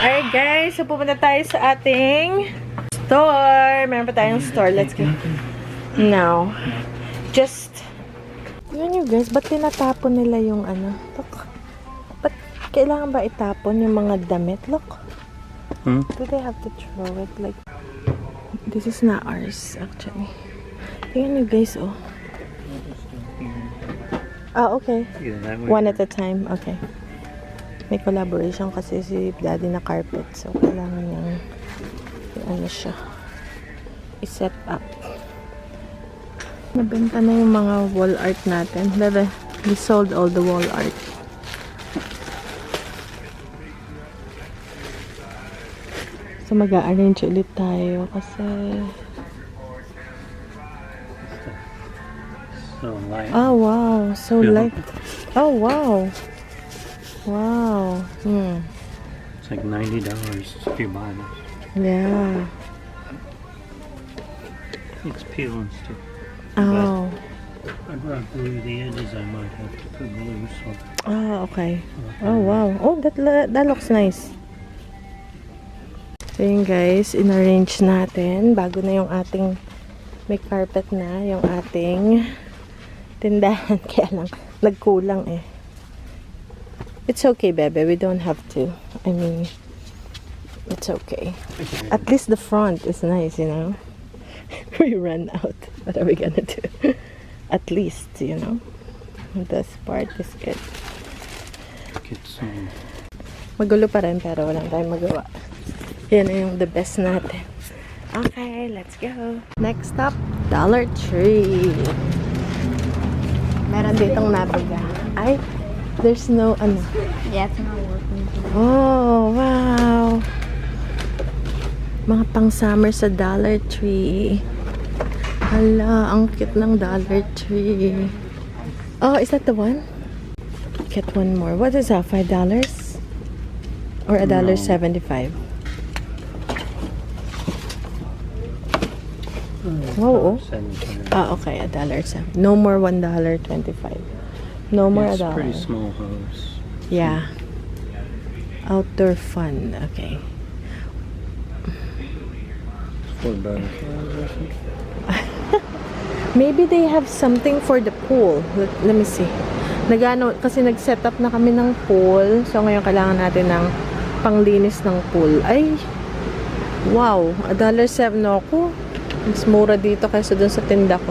Alright guys, so pupunta tayo sa ating store. Meron pa tayong store. Let's go. Now, just, yun you guys, ba't tinatapon nila yung ano? Look. Ba't kailangan ba itapon yung mga damit? Look. Do they have to throw it? Like, this is not ours actually. Tingnan you guys, oh. Oh, okay. One at a time. Okay. May collaboration kasi si Daddy na carpet. So, kailangan niyang ano siya, i-set up. Nabenta na yung mga wall art natin. We sold all the wall art. So, mag-a-arrange ulit tayo kasi so light. oh, wow. So light. Oh, wow. Wow. It's like $90 if you buy this. Yeah. It's peeling still. Oh. I'd rather glue the edges. I might have to put glue. So. Oh, okay. Oh, wow. Oh, that looks nice. So yun guys, in-arrange natin. Bago na yung ating, may carpet na yung ating tindahan. Kaya lang, nagkulang eh. It's okay, bebe. We don't have to. I mean, it's okay. At least the front is nice, you know. We ran out. What are we gonna do? At least, you know. This part is good. Get some. Magulo pa rin, pero walang tayong magawa. Yan na yung the best natin. Okay, let's go. Next stop, Dollar Tree. Meron ditong nabiga. Ay, there's no, ano. Yeah, it's not working. Oh, wow. Mga pang-summer sa Dollar Tree. Hala, ang cute ng Dollar Tree. Oh, is that the one? Get one more. What is that? $5? Or $1.75? Wow, oh. Ah, okay. $1.07. No more $1.25. No more It's $1. pretty small hose. Yeah. Outdoor fun. Okay. $4 or something. Maybe they have something for the pool. Let me see. Nagano, kasi nag-set up na kami ng pool. So, ngayon kailangan natin ng panglinis ng pool. Ay, wow. $1.07 ako. Mas mura dito kaysa dun sa tinda ko.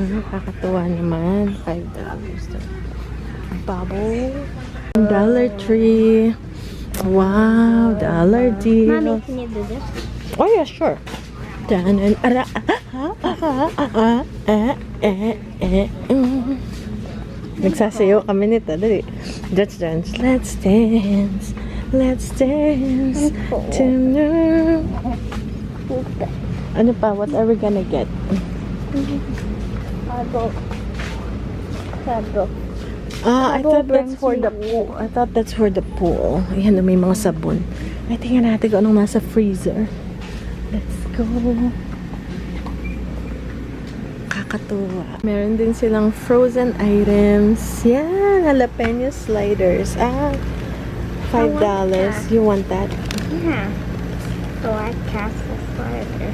Nakakatuwa naman. $5. Bubble. Dollar Tree. Wow, dollar deal. Mommy, can you do this? Oh yeah, sure. Nagsasayaw kami nito. Dali. Let's dance. Let's dance. Let's dance. Ano pa? What are we gonna get? Sabo. I thought that's for the pool. I thought that's for the pool. Ayan, may mga sabon. Ay, tingnan natin kung anong nasa freezer. Let's go. Kakatuwa. Meron din silang frozen items. Yan, jalapeno sliders. Ah, $5. You want that? Yeah. So I cast the slider.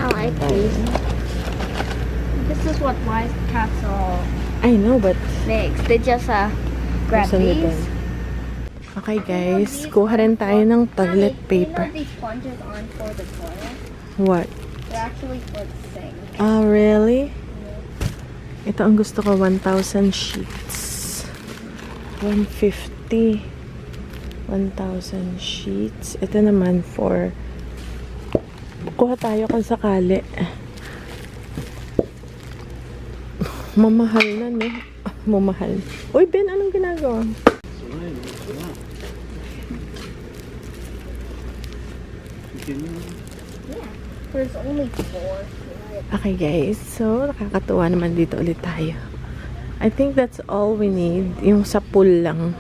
I like these. This is what wise cats all I know, but makes. They just grab Gusto nila. these. okay guys, kuha rin tayo ng toilet paper. You know these sponges aren't for the toilet. What? They're actually for the sink. Oh, really? Ito ang gusto ko, 1,000 sheets. 150. 1,000 sheets. Ito naman for kuha tayo kung sakali. Mamahal na, no? Mamahal. Uy, Ben, anong ginagawa? Yeah. There's only 4. Okay, guys. So, nakakatuwa naman dito ulit tayo. I think that's all we need. Yung sa pool lang.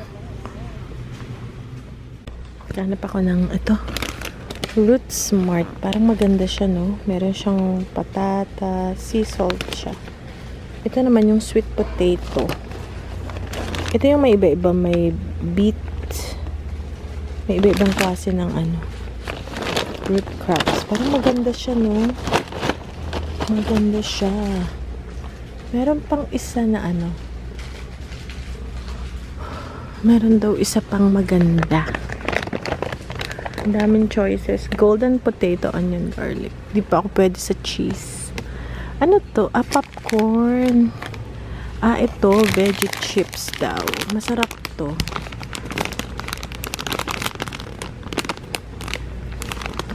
Hanap ako ng ito. Root Smart. Parang maganda siya, no? Meron siyang patata, sea salt siya. Ito naman yung sweet potato. Ito yung may iba-iba. May beet. May iba-ibang klase ng ano. Root crops. Parang maganda siya, no? Maganda siya. Meron pang isa na ano. Meron daw isa pang maganda. Ang daming choices. Golden potato, onion, garlic. Di pa ako pwede sa cheese. Ano to? Popcorn. Ito. Veggie chips daw. Masarap to.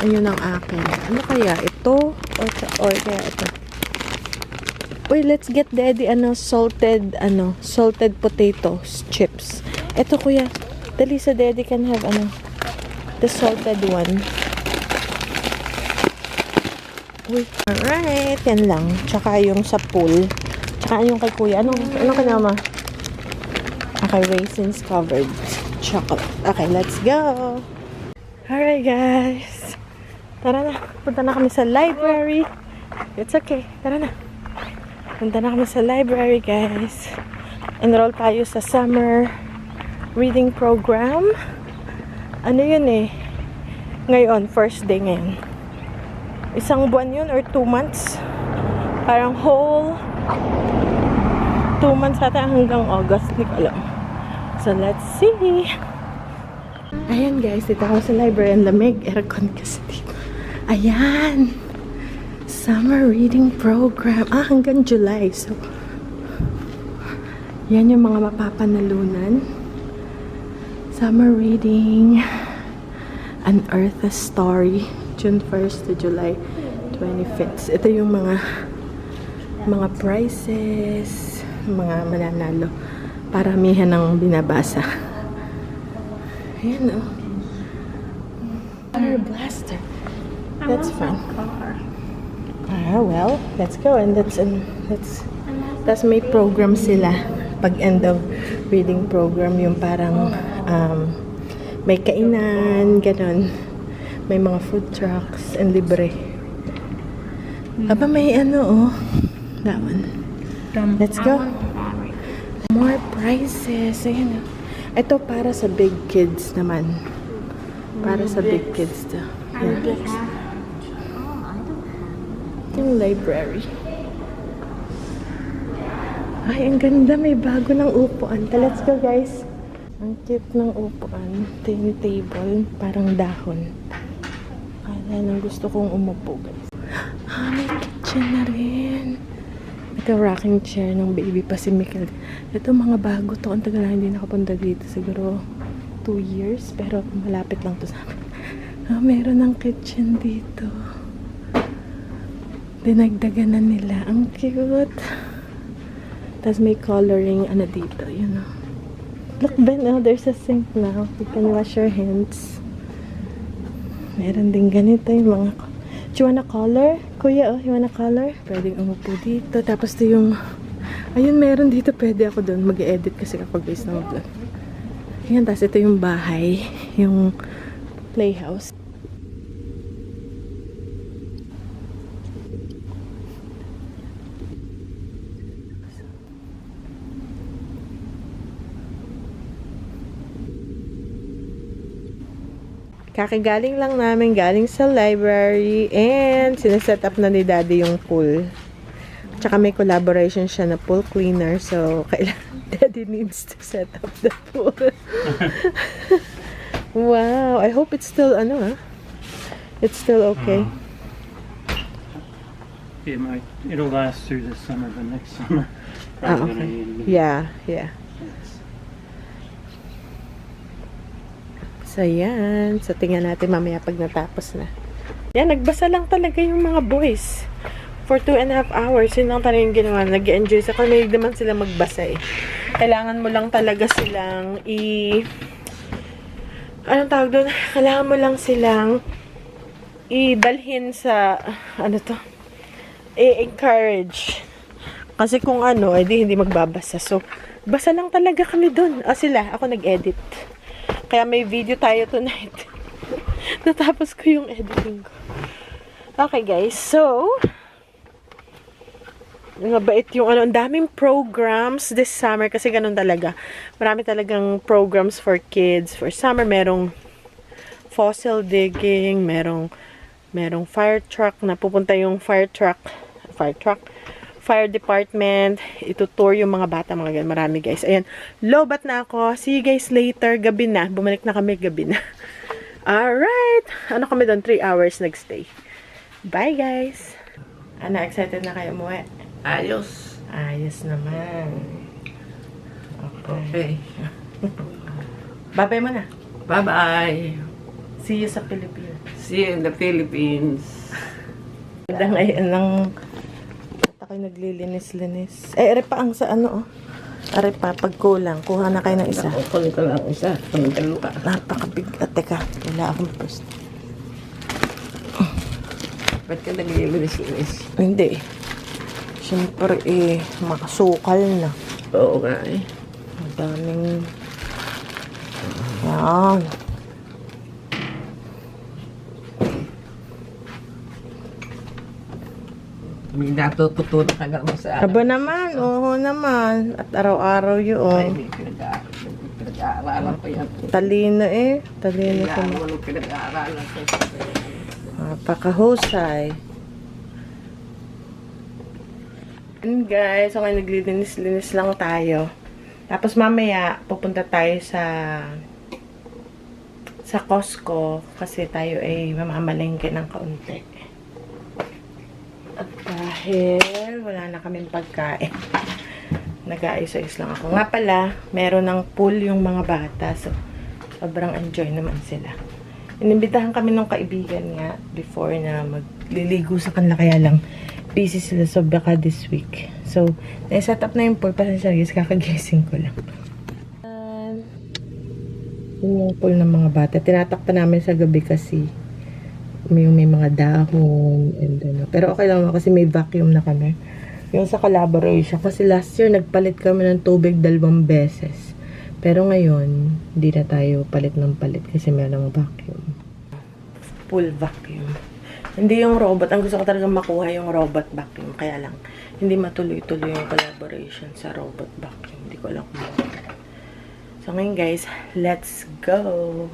Ayun ang akin. Ano kaya? Ito? Or kaya ito? Uy, let's get daddy, salted potatoes chips. Ito, kuya. Dali sa daddy can have, the salted one. Uy, alright. Yan lang. Tsaka yung sa pool. Tsaka yung kay kuya. Anong kanama? Okay, raisins covered chocolate. Okay, let's go. Alright, guys. Tara na. Punta na kami sa library. It's okay. Tara na. Punta na kami sa library, guys. Enroll tayo sa summer reading program. Ano yun eh? Ngayon, first day ngayon. Isang buwan yun or 2 months. Parang whole 2 months ata hanggang August. Hindi ko alam. So, let's see. Ayan guys, dito ako sa library. Ang lamig. Aircon kasi dito. Ayan. Summer reading program. Hanggang July. So, yan yung mga mapapanalunan. Summer reading. An Earth Story. June 1st to July 25th. Ito yung mga prizes. Mga mananalo. Paramihan ng binabasa. Ayan o. Fire blaster. That's fun. Well, let's go. And that's may program sila. Pag end of reading program, yung parang may kainan, ganon. May mga food trucks and libre. Aba, may that one. Let's go. More prizes. Ayan o. Ito para sa big kids naman. Para sa big kids to. Yeah. Yung library. Ay, ang ganda. May bago ng upuan. Let's go, guys. Ang cute ng upuan. Ito yung table. Parang dahon. Kaya nang gusto kong umupo, guys. May kitchen na rin. Ito, rocking chair ng baby pa si Mikkel. Ito, mga bago to. Ang tagal na hindi nakapunta dito. Siguro 2 years. Pero malapit lang to sa amin. Meron ng kitchen dito. Dinagdagan na nila. Ang cute. Tapos may coloring dito. You know. Look, Ben, there's a sink now. You can wash your hands. Meron din ganito yung mga... Do you wanna color? Kuya, you wanna color? Pwedeng umupo dito. Tapos ito yung... Ayun, meron dito. Pwede ako doon mag-edit kasi kapag guys na mag-vlog. Ayan, tapos ito yung bahay. Yung playhouse. Kakigaling lang namin galing sa library and sineset up na ni Daddy yung pool. Tsaka may collaboration siya na pool cleaner, so Daddy needs to set up the pool. Wow, I hope it's still it's still okay. It'll last through this summer, but next summer probably gonna need to be. Yeah. So, yan. So, tingnan natin mamaya pag natapos na. Yan, nagbasa lang talaga yung mga boys. For 2.5 hours. Yun lang talaga yung ginawa. Nag-enjoy sa kanila. Naman sila magbasa eh. Kailangan mo lang talaga silang anong tawag doon? Kailangan mo lang silang idalhin sa i-encourage. Kasi kung hindi magbabasa. So, basa lang talaga kami doon. Ako nag-edit. Kaya may video tayo tonight. Natapos ko yung editing ko. Okay guys, so mabait yung ano, ang daming programs this summer kasi ganun talaga. Marami talagang programs for kids. For summer, merong fossil digging, merong fire truck, napupunta yung fire department, itutour yung mga bata, mga ganun. Marami guys. Ayan, lobat na ako. See you guys later. Gabi na. Bumalik na kami, gabi na. Alright. Ano kami doon? 3 hours nagstay. Bye guys. Ano, excited na kayo umuwi? Ayos. Ayos naman. Okay. Okay. Bye-bye mo na. Bye-bye. See you sa Pilipinas. See you in the Philippines. Ganda ngayon ng ako'y naglilinis-linis. Eh, are pa ang sa ano, oh. Are pa, pag kulang. Kuha na kayo ng isa. Kunin ko lang isa. Kunin dalawa. Napakabig. Teka, wala akong first. Ba't ka naglilinis-linis? Hindi. Siyempre, makasukal na. Oo nga eh. Ang daming... Yan. May natututunan ka naman sa Aba naman, oo naman. At araw-araw Ay, yun. may pinag-aaralan ko yan. Talino eh. Talino ko. Kaya walang pinag-aaralan ko. Napakahusay. And guys, okay, naglilinis-linis lang tayo. Tapos mamaya, pupunta tayo sa Costco kasi tayo ay mamamalengke ng kaunti. At dahil wala na kaming pagkain, nag-aayos-ayos lang ako. Nga pala, meron ng pool yung mga bata. So, sobrang enjoy naman sila. Inimbitahan kami ng kaibigan nga before na magliligo sa kanila, kaya lang busy sila, so baka this week. So, na-set up na yung pool. Pasensya guys, kakagising ko lang. Yun yung pool ng mga bata. Tinatakpan namin sa gabi kasi may mga dahon and ano. Pero okay lang kasi may vacuum na kami. Yung sa collaboration. Kasi last year, nagpalit kami ng tubig 2 beses. Pero ngayon, hindi na tayo palit ng palit kasi meron ng vacuum. Full vacuum. Hindi yung robot. Ang gusto ko talaga makuha yung robot vacuum. Kaya lang, hindi matuloy-tuloy yung collaboration sa robot vacuum. Hindi ko alam kung bakit. So ngayon guys, let's go!